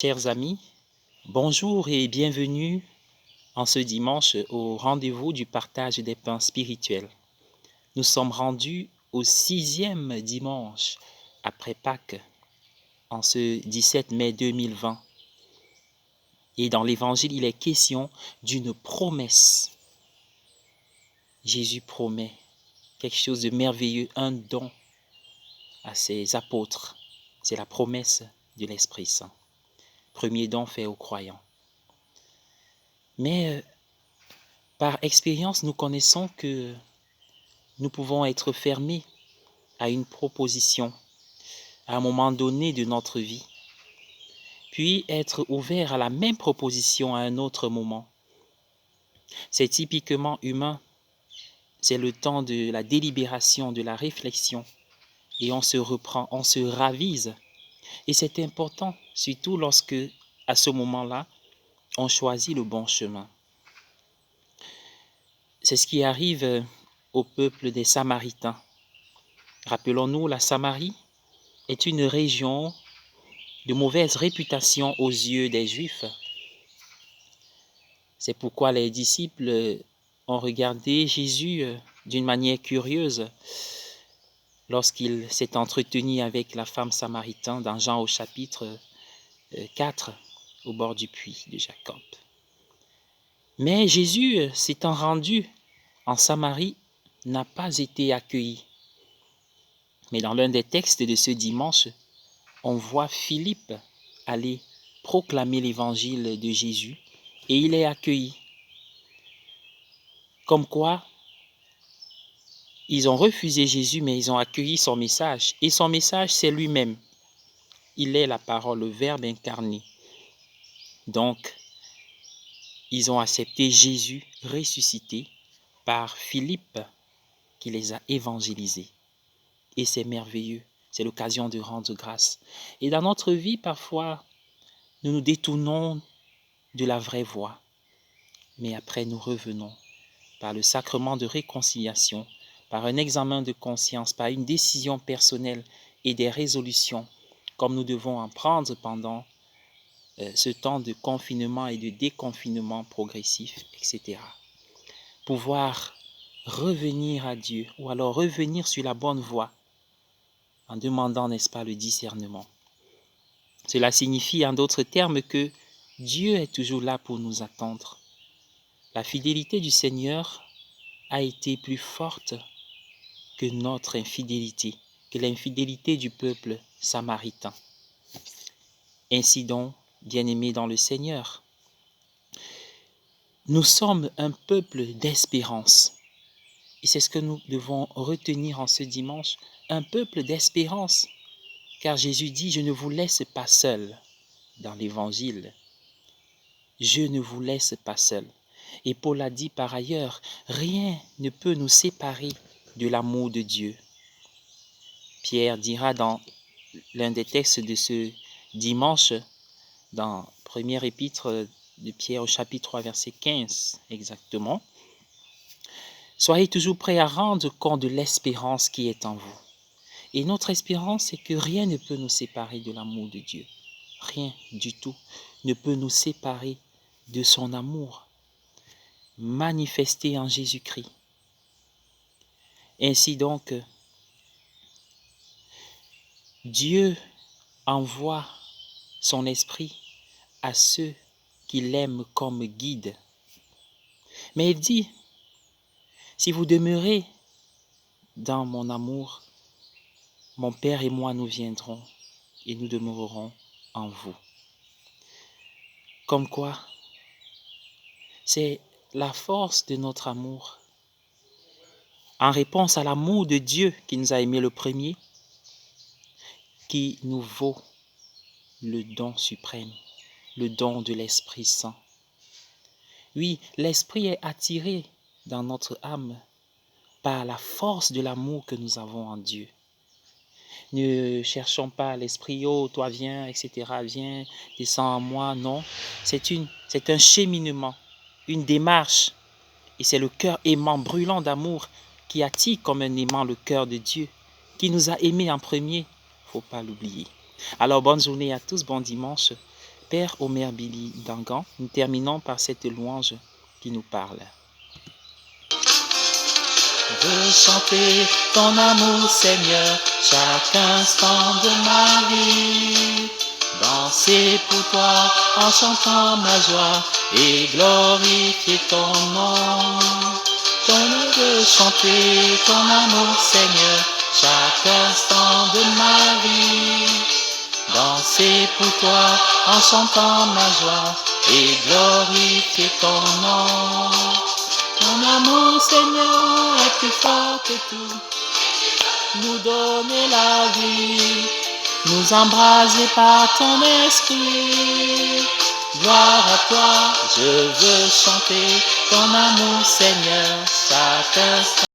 Chers amis, bonjour et bienvenue en ce dimanche au rendez-vous du partage des pains spirituels. Nous sommes rendus au 6e dimanche après Pâques, en ce 17 mai 2020. Et dans l'Évangile, il est question d'une promesse. Jésus promet quelque chose de merveilleux, un don à ses apôtres. C'est la promesse de l'Esprit Saint. Premier don fait aux croyants. Mais par expérience, nous connaissons que nous pouvons être fermés à une proposition à un moment donné de notre vie, puis être ouverts à la même proposition à un autre moment. C'est typiquement humain, c'est le temps de la délibération, de la réflexion, et on se reprend, on se ravise. Et c'est important, surtout lorsque, à ce moment-là, on choisit le bon chemin. C'est ce qui arrive au peuple des Samaritains. Rappelons-nous, la Samarie est une région de mauvaise réputation aux yeux des Juifs. C'est pourquoi les disciples ont regardé Jésus d'une manière curieuse lorsqu'il s'est entretenu avec la femme samaritaine dans Jean au chapitre 4, au bord du puits de Jacob. Mais Jésus, s'étant rendu en Samarie, n'a pas été accueilli. Mais dans l'un des textes de ce dimanche, on voit Philippe aller proclamer l'évangile de Jésus et il est accueilli. Comme quoi, ils ont refusé Jésus, mais ils ont accueilli son message. Et son message, c'est lui-même. Il est la parole, le Verbe incarné. Donc, ils ont accepté Jésus ressuscité par Philippe qui les a évangélisés. Et c'est merveilleux. C'est l'occasion de rendre grâce. Et dans notre vie, parfois, nous nous détournons de la vraie voie. Mais après, nous revenons par le sacrement de réconciliation, par un examen de conscience, par une décision personnelle et des résolutions, comme nous devons en prendre pendant ce temps de confinement et de déconfinement progressif, etc. Pouvoir revenir à Dieu ou alors revenir sur la bonne voie en demandant, n'est-ce pas, le discernement. Cela signifie en d'autres termes que Dieu est toujours là pour nous attendre. La fidélité du Seigneur a été plus forte que notre infidélité, que l'infidélité du peuple samaritain. Ainsi donc, bien-aimés dans le Seigneur, nous sommes un peuple d'espérance. Et c'est ce que nous devons retenir en ce dimanche, un peuple d'espérance. Car Jésus dit, je ne vous laisse pas seul dans l'Évangile. Je ne vous laisse pas seul. Et Paul a dit par ailleurs, rien ne peut nous séparer de l'amour de Dieu. Pierre dira dans l'un des textes de ce dimanche, dans première épître de Pierre au chapitre 3, verset 15 exactement, « Soyez toujours prêts à rendre compte de l'espérance qui est en vous. » Et notre espérance, c'est que rien ne peut nous séparer de l'amour de Dieu. Rien du tout ne peut nous séparer de son amour manifesté en Jésus-Christ. Ainsi donc, Dieu envoie son esprit à ceux qui l'aiment comme guide. Mais il dit, si vous demeurez dans mon amour, mon Père et moi nous viendrons et nous demeurerons en vous. Comme quoi, c'est la force de notre amour. En réponse à l'amour de Dieu qui nous a aimés le premier, qui nous vaut le don suprême, le don de l'Esprit Saint. Oui, l'Esprit est attiré dans notre âme par la force de l'amour que nous avons en Dieu. Ne cherchons pas l'Esprit, oh toi viens, etc., viens, descends en moi, non. C'est un cheminement, une démarche, et c'est le cœur aimant, brûlant d'amour qui attire comme un aimant le cœur de Dieu, qui nous a aimés en premier, il ne faut pas l'oublier. Alors bonne journée à tous, bon dimanche. Père Omer Billy Dangan, nous terminons par cette louange qui nous parle. Je veux chanter ton amour, Seigneur, chaque instant de ma vie. Danser pour toi en chantant ma joie et glorifier ton nom. Je veux chanter ton amour, Seigneur, chaque instant de ma vie. Danser pour toi en chantant ma joie et glorifier ton nom. Ton amour, Seigneur, est plus fort que tout. Nous donner la vie, nous embraser par ton esprit. Gloire à toi, je veux chanter ton amour, Seigneur, chaque instant.